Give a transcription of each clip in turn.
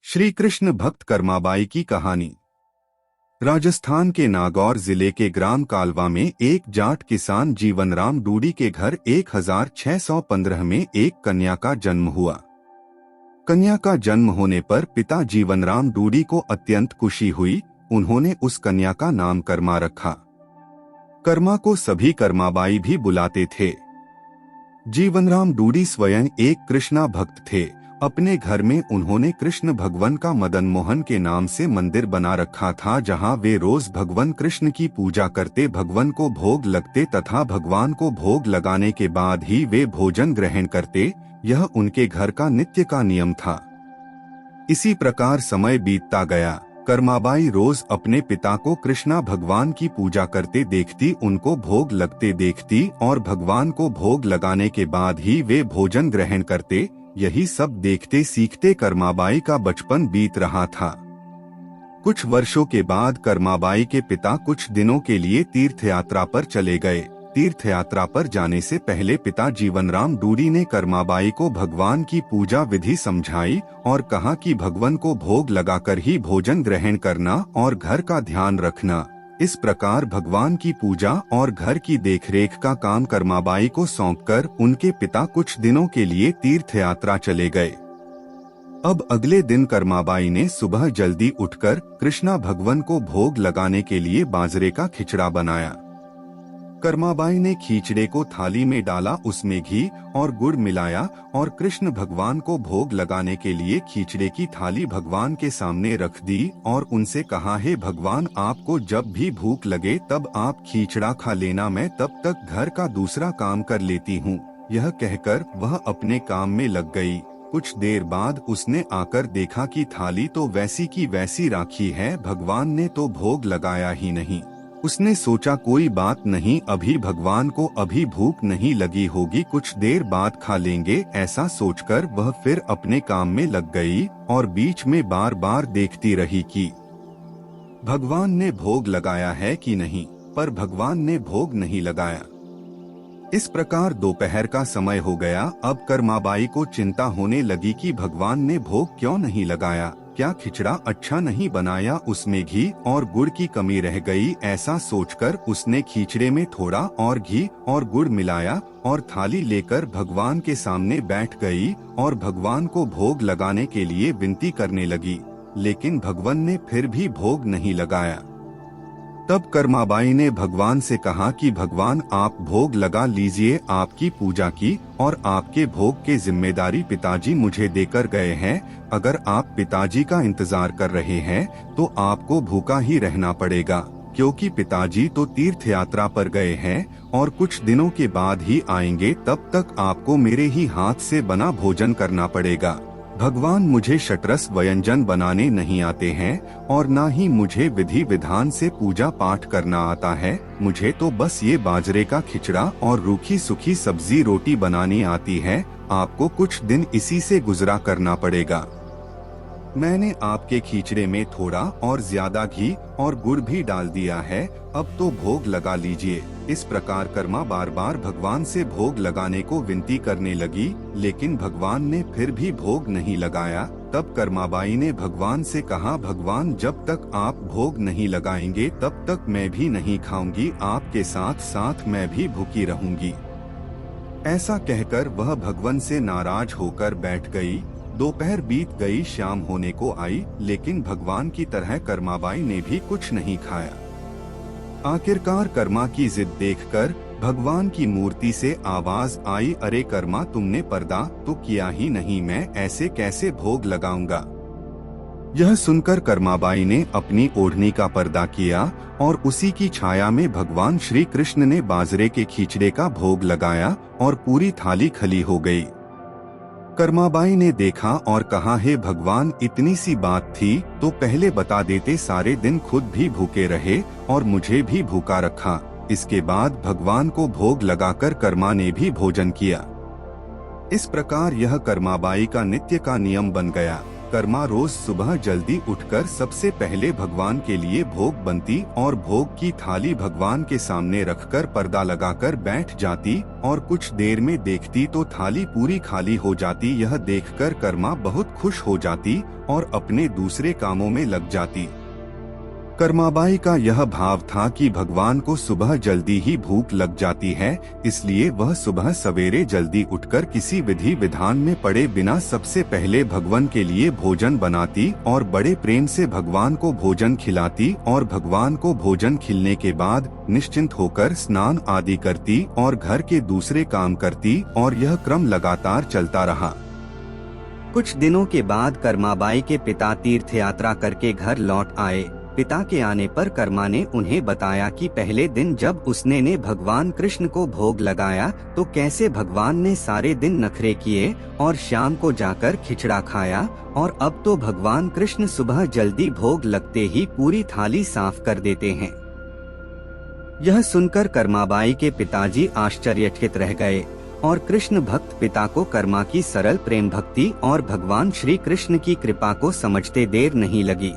श्री कृष्ण भक्त कर्माबाई की कहानी। राजस्थान के नागौर जिले के ग्राम कालवा में एक जाट किसान जीवनराम डूडी के घर 1615 में एक कन्या का जन्म हुआ। कन्या का जन्म होने पर पिता जीवनराम डूडी को अत्यंत खुशी हुई। उन्होंने उस कन्या का नाम कर्मा रखा। कर्मा को सभी कर्माबाई भी बुलाते थे। जीवनराम डूडी स्वयं एक कृष्णा भक्त थे। अपने घर में उन्होंने कृष्ण भगवान का मदन मोहन के नाम से मंदिर बना रखा था, जहां वे रोज भगवान कृष्ण की पूजा करते, भगवान को भोग लगते तथा भगवान को भोग लगाने के बाद ही वे भोजन ग्रहण करते। यह उनके घर का नित्य का नियम था। इसी प्रकार समय बीतता गया। कर्माबाई रोज अपने पिता को कृष्णा भगवान की पूजा करते देखती, उनको भोग लगते देखती और भगवान को भोग लगाने के बाद ही वे भोजन ग्रहण करते। यही सब देखते सीखते कर्माबाई का बचपन बीत रहा था। कुछ वर्षों के बाद कर्माबाई के पिता कुछ दिनों के लिए तीर्थ यात्रा पर चले गए। तीर्थ यात्रा पर जाने से पहले पिता जीवनराम डूडी ने कर्माबाई को भगवान की पूजा विधि समझाई और कहा कि भगवान को भोग लगाकर ही भोजन ग्रहण करना और घर का ध्यान रखना। इस प्रकार भगवान की पूजा और घर की देखरेख का काम कर्माबाई को सौंपकर उनके पिता कुछ दिनों के लिए तीर्थ यात्रा चले गए। अब अगले दिन कर्माबाई ने सुबह जल्दी उठकर कृष्णा भगवान को भोग लगाने के लिए बाजरे का खिचड़ा बनाया। कर्माबाई ने खिचड़े को थाली में डाला, उसमें घी और गुड़ मिलाया और कृष्ण भगवान को भोग लगाने के लिए खिचड़े की थाली भगवान के सामने रख दी और उनसे कहा, हे भगवान, आपको जब भी भूख लगे तब आप खिचड़ा खा लेना, मैं तब तक घर का दूसरा काम कर लेती हूँ। यह कहकर वह अपने काम में लग गई। कुछ देर बाद उसने आकर देखा कि थाली तो वैसी की वैसी राखी है, भगवान ने तो भोग लगाया ही नहीं। उसने सोचा कोई बात नहीं, अभी भगवान को अभी भूख नहीं लगी होगी, कुछ देर बाद खा लेंगे। ऐसा सोचकर वह फिर अपने काम में लग गई और बीच में बार बार देखती रही कि भगवान ने भोग लगाया है कि नहीं, पर भगवान ने भोग नहीं लगाया। इस प्रकार दोपहर का समय हो गया। अब कर्माबाई को चिंता होने लगी कि भगवान ने भोग क्यों नहीं लगाया, क्या खिचड़ा अच्छा नहीं बनाया, उसमें घी और गुड़ की कमी रह गई। ऐसा सोचकर उसने खिचड़े में थोड़ा और घी और गुड़ मिलाया और थाली लेकर भगवान के सामने बैठ गई और भगवान को भोग लगाने के लिए विनती करने लगी, लेकिन भगवान ने फिर भी भोग नहीं लगाया। तब कर्माबाई ने भगवान से कहा कि भगवान, आप भोग लगा लीजिए। आपकी पूजा की और आपके भोग की जिम्मेदारी पिताजी मुझे देकर गए हैं। अगर आप पिताजी का इंतजार कर रहे हैं तो आपको भूखा ही रहना पड़ेगा, क्योंकि पिताजी तो तीर्थ यात्रा पर गए हैं और कुछ दिनों के बाद ही आएंगे। तब तक आपको मेरे ही हाथ से बना भोजन करना पड़ेगा। भगवान, मुझे शतरस व्यंजन बनाने नहीं आते हैं और ना ही मुझे विधि विधान से पूजा पाठ करना आता है। मुझे तो बस ये बाजरे का खिचड़ा और रूखी सूखी सब्जी रोटी बनानी आती है। आपको कुछ दिन इसी से गुजरा करना पड़ेगा। मैंने आपके खिचड़े में थोड़ा और ज्यादा घी और गुड़ भी डाल दिया है, अब तो भोग लगा लीजिए। इस प्रकार कर्मा बार बार भगवान से भोग लगाने को विनती करने लगी, लेकिन भगवान ने फिर भी भोग नहीं लगाया। तब कर्माबाई ने भगवान से कहा, भगवान, जब तक आप भोग नहीं लगाएंगे तब तक मैं भी नहीं खाऊंगी, आपके साथ साथ मैं भी भूखी रहूंगी। ऐसा कहकर वह भगवान से नाराज होकर बैठ गई। दोपहर बीत गई, शाम होने को आई, लेकिन भगवान की तरह कर्माबाई ने भी कुछ नहीं खाया। आखिरकार कर्मा की जिद देखकर भगवान की मूर्ति से आवाज आई, अरे कर्मा, तुमने पर्दा तो किया ही नहीं, मैं ऐसे कैसे भोग लगाऊंगा। यह सुनकर कर्माबाई ने अपनी ओढ़नी का पर्दा किया और उसी की छाया में भगवान श्री कृष्ण ने बाजरे के खिचड़े का भोग लगाया और पूरी थाली खली हो गई। कर्माबाई ने देखा और कहा, हे भगवान, इतनी सी बात थी तो पहले बता देते, सारे दिन खुद भी भूखे रहे और मुझे भी भूखा रखा। इसके बाद भगवान को भोग लगाकर कर्मा ने भी भोजन किया। इस प्रकार यह कर्माबाई का नित्य का नियम बन गया। कर्मा रोज सुबह जल्दी उठकर सबसे पहले भगवान के लिए भोग बनती और भोग की थाली भगवान के सामने रखकर पर्दा लगाकर बैठ जाती और कुछ देर में देखती तो थाली पूरी खाली हो जाती। यह देखकर कर्मा बहुत खुश हो जाती और अपने दूसरे कामों में लग जाती। कर्माबाई का यह भाव था कि भगवान को सुबह जल्दी ही भूख लग जाती है, इसलिए वह सुबह सवेरे जल्दी उठकर किसी विधि विधान में पड़े बिना सबसे पहले भगवान के लिए भोजन बनाती और बड़े प्रेम से भगवान को भोजन खिलाती और भगवान को भोजन खिलाने के बाद निश्चिंत होकर स्नान आदि करती और घर के दूसरे काम करती और यह क्रम लगातार चलता रहा। कुछ दिनों के बाद कर्माबाई के पिता तीर्थ यात्रा करके घर लौट आए। पिता के आने पर कर्मा ने उन्हें बताया कि पहले दिन जब उसने भगवान कृष्ण को भोग लगाया तो कैसे भगवान ने सारे दिन नखरे किए और शाम को जाकर खिचड़ा खाया और अब तो भगवान कृष्ण सुबह जल्दी भोग लगते ही पूरी थाली साफ कर देते हैं। यह सुनकर कर्माबाई के पिताजी आश्चर्यचकित रह गए और कृष्ण भक्त पिता को कर्मा की सरल प्रेम भक्ति और भगवान श्री कृष्ण की कृपा को समझते देर नहीं लगी।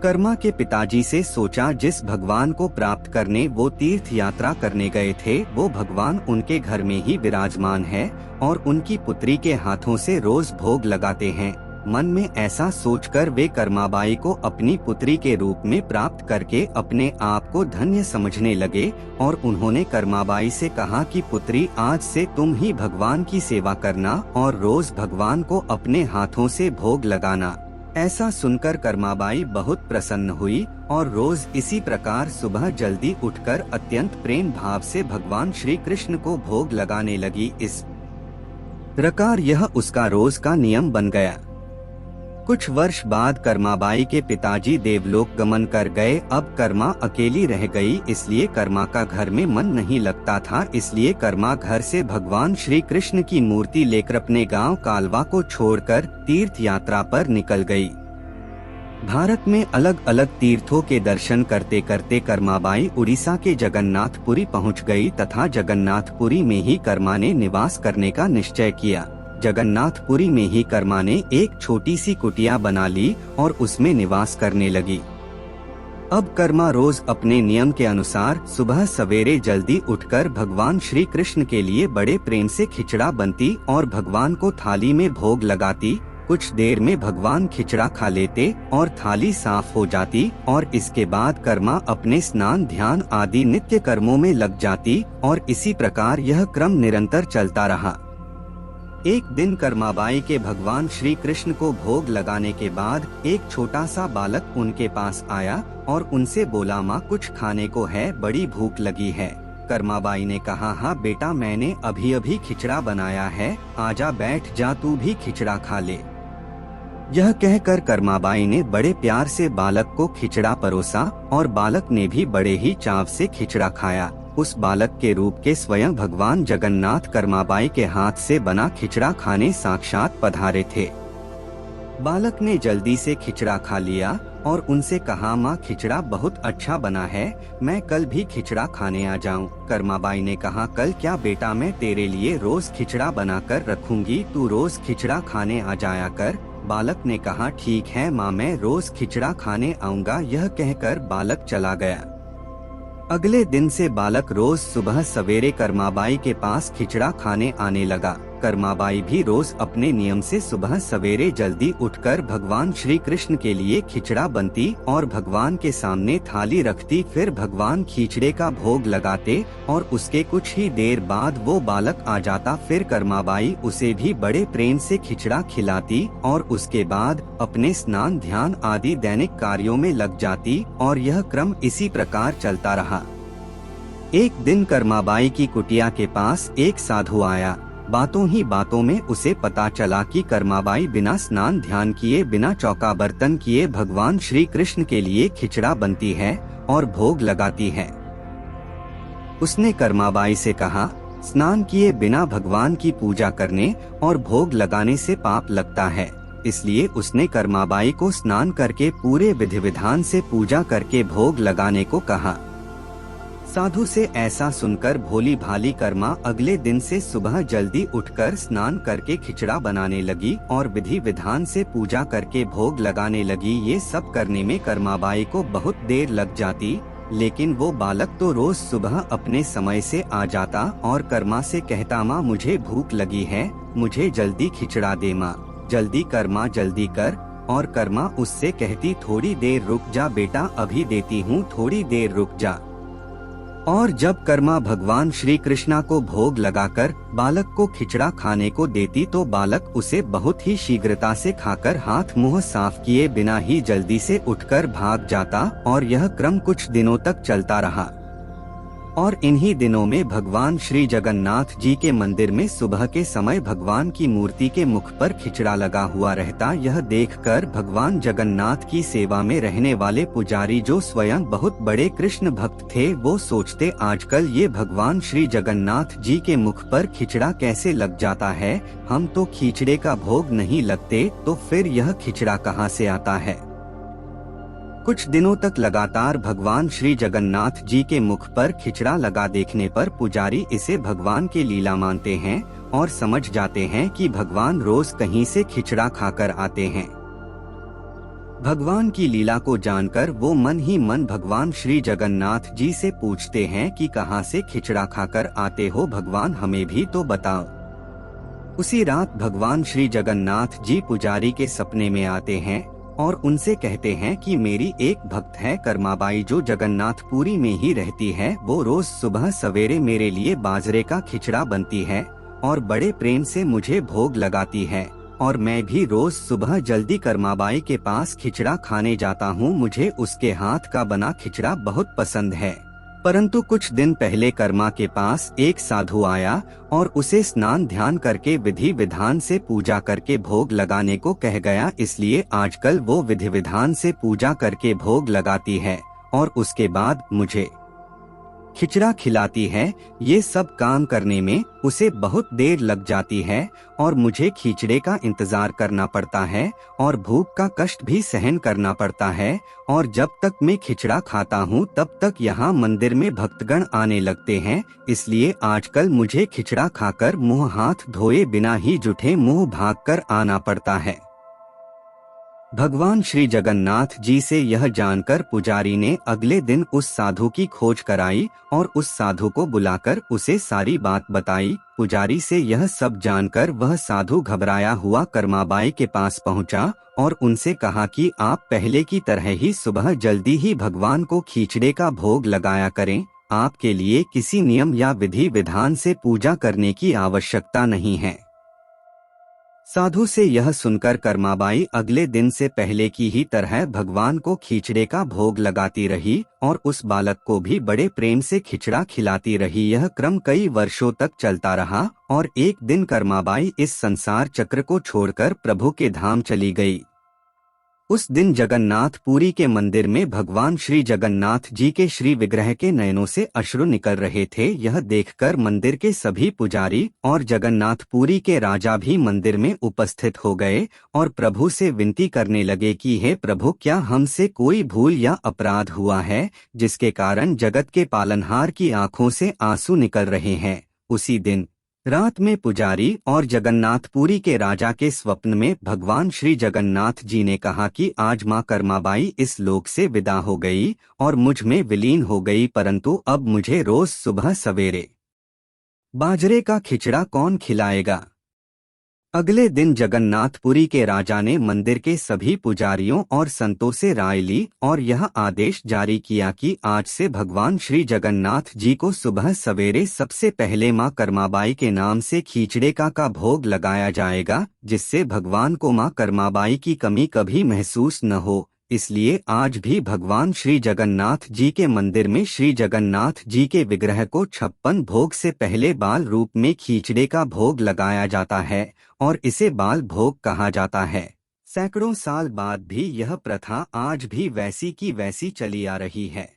कर्मा के पिताजी से सोचा जिस भगवान को प्राप्त करने वो तीर्थ यात्रा करने गए थे वो भगवान उनके घर में ही विराजमान है और उनकी पुत्री के हाथों से रोज भोग लगाते हैं। मन में ऐसा सोचकर वे कर्माबाई को अपनी पुत्री के रूप में प्राप्त करके अपने आप को धन्य समझने लगे और उन्होंने कर्माबाई से कहा कि पुत्री आज से तुम ही भगवान की सेवा करना और रोज भगवान को अपने हाथों से भोग लगाना। ऐसा सुनकर कर्माबाई बहुत प्रसन्न हुई और रोज इसी प्रकार सुबह जल्दी उठकर अत्यंत प्रेम भाव से भगवान श्री कृष्ण को भोग लगाने लगी। इस प्रकार यह उसका रोज का नियम बन गया। कुछ वर्ष बाद कर्माबाई के पिताजी देवलोक गमन कर गए। अब कर्मा अकेली रह गई, इसलिए कर्मा का घर में मन नहीं लगता था। इसलिए कर्मा घर से भगवान श्री कृष्ण की मूर्ति लेकर अपने गांव कालवा को छोड़कर तीर्थ यात्रा पर निकल गई। भारत में अलग अलग तीर्थों के दर्शन करते करते कर्माबाई उड़ीसा के जगन्नाथपुरी पहुंच गई तथा जगन्नाथपुरी में ही कर्मा ने निवास करने का निश्चय किया। जगन्नाथपुरी में ही कर्मा ने एक छोटी सी कुटिया बना ली और उसमें निवास करने लगी। अब कर्मा रोज अपने नियम के अनुसार सुबह सवेरे जल्दी उठकर भगवान श्री कृष्ण के लिए बड़े प्रेम से खिचड़ा बनती और भगवान को थाली में भोग लगाती। कुछ देर में भगवान खिचड़ा खा लेते और थाली साफ हो जाती और इसके बाद कर्मा अपने स्नान ध्यान आदि नित्य कर्मों में लग जाती और इसी प्रकार यह क्रम निरंतर चलता रहा। एक दिन कर्माबाई के भगवान श्री कृष्ण को भोग लगाने के बाद एक छोटा सा बालक उनके पास आया और उनसे बोला, माँ कुछ खाने को है, बड़ी भूख लगी है। कर्माबाई ने कहा, हाँ बेटा मैंने अभी अभी खिचड़ा बनाया है, आजा बैठ जा तू भी खिचड़ा खा ले। यह कहकर कर्माबाई ने बड़े प्यार से बालक को खिचड़ा परोसा और बालक ने भी बड़े ही चाव से खिचड़ा खाया। उस बालक के रूप के स्वयं भगवान जगन्नाथ कर्माबाई के हाथ से बना खिचड़ा खाने साक्षात पधारे थे। बालक ने जल्दी से खिचड़ा खा लिया और उनसे कहा, माँ खिचड़ा बहुत अच्छा बना है, मैं कल भी खिचड़ा खाने आ जाऊं। कर्माबाई ने कहा, कल क्या बेटा, मैं तेरे लिए रोज खिचड़ा बनाकर रखूंगी, तू रोज खिचड़ा खाने आ जाया कर। बालक ने कहा, ठीक है माँ, मैं रोज खिचड़ा खाने आऊंगा। यह कहकर बालक चला गया। अगले दिन से बालक रोज सुबह सवेरे कर्माबाई के पास खिचड़ा खाने आने लगा। कर्माबाई भी रोज अपने नियम से सुबह सवेरे जल्दी उठकर भगवान श्री कृष्ण के लिए खिचड़ा बनती और भगवान के सामने थाली रखती। फिर भगवान खिचड़े का भोग लगाते और उसके कुछ ही देर बाद वो बालक आ जाता। फिर कर्माबाई उसे भी बड़े प्रेम से खिचड़ा खिलाती और उसके बाद अपने स्नान ध्यान आदि दैनिक कार्यों में लग जाती और यह क्रम इसी प्रकार चलता रहा। एक दिन कर्माबाई की कुटिया के पास एक साधु आया। बातों ही बातों में उसे पता चला कि कर्माबाई बिना स्नान ध्यान किए, बिना चौका बर्तन किए भगवान श्री कृष्ण के लिए खिचड़ा बनती है और भोग लगाती है। उसने कर्माबाई से कहा, स्नान किए बिना भगवान की पूजा करने और भोग लगाने से पाप लगता है। इसलिए उसने कर्माबाई को स्नान करके पूरे विधि विधान से पूजा करके भोग लगाने को कहा। साधु से ऐसा सुनकर भोली भाली कर्मा अगले दिन से सुबह जल्दी उठकर स्नान करके खिचड़ा बनाने लगी और विधि विधान से पूजा करके भोग लगाने लगी। ये सब करने में कर्माबाई को बहुत देर लग जाती, लेकिन वो बालक तो रोज सुबह अपने समय से आ जाता और कर्मा से कहता, माँ मुझे भूख लगी है, मुझे जल्दी खिचड़ा दे माँ, जल्दी कर माँ, जल्दी कर। और कर्मा उससे कहती, थोड़ी देर रुक जा बेटा, अभी देती हूँ, थोड़ी देर रुक जा। और जब कर्मा भगवान श्री कृष्णा को भोग लगाकर बालक को खिचड़ा खाने को देती तो बालक उसे बहुत ही शीघ्रता से खाकर हाथ मुंह साफ किए बिना ही जल्दी से उठकर भाग जाता और यह क्रम कुछ दिनों तक चलता रहा। और इन्हीं दिनों में भगवान श्री जगन्नाथ जी के मंदिर में सुबह के समय भगवान की मूर्ति के मुख पर खिचड़ा लगा हुआ रहता। यह देखकर भगवान जगन्नाथ की सेवा में रहने वाले पुजारी, जो स्वयं बहुत बड़े कृष्ण भक्त थे, वो सोचते, आजकल ये भगवान श्री जगन्नाथ जी के मुख पर खिचड़ा कैसे लग जाता है, हम तो खिचड़े का भोग नहीं लगते, तो फिर यह खिचड़ा कहाँ से आता है। कुछ दिनों तक लगातार भगवान श्री जगन्नाथ जी के मुख पर खिचड़ा लगा देखने पर पुजारी इसे भगवान के लीला मानते हैं और समझ जाते हैं कि भगवान रोज कहीं से खिचड़ा खाकर आते हैं। भगवान की लीला को जानकर वो मन ही मन भगवान श्री जगन्नाथ जी से पूछते हैं कि कहाँ से खिचड़ा खाकर आते हो भगवान, हमें भी तो बताओ। उसी रात भगवान श्री जगन्नाथ जी पुजारी के सपने में आते हैं और उनसे कहते हैं कि मेरी एक भक्त है कर्माबाई, जो जगन्नाथपुरी में ही रहती है, वो रोज सुबह सवेरे मेरे लिए बाजरे का खिचड़ा बनती है और बड़े प्रेम से मुझे भोग लगाती है और मैं भी रोज सुबह जल्दी कर्माबाई के पास खिचड़ा खाने जाता हूँ। मुझे उसके हाथ का बना खिचड़ा बहुत पसंद है। परंतु कुछ दिन पहले कर्मा के पास एक साधु आया और उसे स्नान ध्यान करके विधि विधान से पूजा करके भोग लगाने को कह गया, इसलिए आजकल वो विधि विधान से पूजा करके भोग लगाती है और उसके बाद मुझे खिचड़ा खिलाती है। ये सब काम करने में उसे बहुत देर लग जाती है और मुझे खिचड़े का इंतजार करना पड़ता है और भूख का कष्ट भी सहन करना पड़ता है। और जब तक मैं खिचड़ा खाता हूँ तब तक यहाँ मंदिर में भक्तगण आने लगते हैं, इसलिए आजकल मुझे खिचड़ा खाकर मुंह हाथ धोए बिना ही जूठे मुंह भागकर आना पड़ता है। भगवान श्री जगन्नाथ जी से यह जानकर पुजारी ने अगले दिन उस साधु की खोज कराई और उस साधु को बुलाकर उसे सारी बात बताई। पुजारी से यह सब जानकर वह साधु घबराया हुआ कर्माबाई के पास पहुंचा और उनसे कहा कि आप पहले की तरह ही सुबह जल्दी ही भगवान को खिचड़े का भोग लगाया करें, आपके लिए किसी नियम या विधि विधान से पूजा करने की आवश्यकता नहीं है। साधु से यह सुनकर कर्माबाई अगले दिन से पहले की ही तरह भगवान को खिचड़े का भोग लगाती रही और उस बालक को भी बड़े प्रेम से खिचड़ा खिलाती रही। यह क्रम कई वर्षों तक चलता रहा और एक दिन कर्माबाई इस संसार चक्र को छोड़कर प्रभु के धाम चली गई। उस दिन जगन्नाथपुरी के मंदिर में भगवान श्री जगन्नाथ जी के श्री विग्रह के नयनों से अश्रु निकल रहे थे। यह देखकर मंदिर के सभी पुजारी और जगन्नाथपुरी के राजा भी मंदिर में उपस्थित हो गए और प्रभु से विनती करने लगे कि हे प्रभु, क्या हमसे कोई भूल या अपराध हुआ है जिसके कारण जगत के पालनहार की आंखों से आंसू निकल रहे हैं। उसी दिन रात में पुजारी और जगन्नाथपुरी के राजा के स्वप्न में भगवान श्री जगन्नाथ जी ने कहा कि आज मां कर्माबाई इस लोक से विदा हो गई और मुझ में विलीन हो गई, परंतु अब मुझे रोज सुबह सवेरे बाजरे का खिचड़ा कौन खिलाएगा। अगले दिन जगन्नाथपुरी के राजा ने मंदिर के सभी पुजारियों और संतों से राय ली और यह आदेश जारी किया कि आज से भगवान श्री जगन्नाथ जी को सुबह सवेरे सबसे पहले मां कर्माबाई के नाम से खिचड़े का भोग लगाया जाएगा, जिससे भगवान को मां कर्माबाई की कमी कभी महसूस न हो। इसलिए आज भी भगवान श्री जगन्नाथ जी के मंदिर में श्री जगन्नाथ जी के विग्रह को 56 भोग से पहले बाल रूप में खिचड़े का भोग लगाया जाता है और इसे बाल भोग कहा जाता है। सैकड़ों साल बाद भी यह प्रथा आज भी वैसी की वैसी चली आ रही है।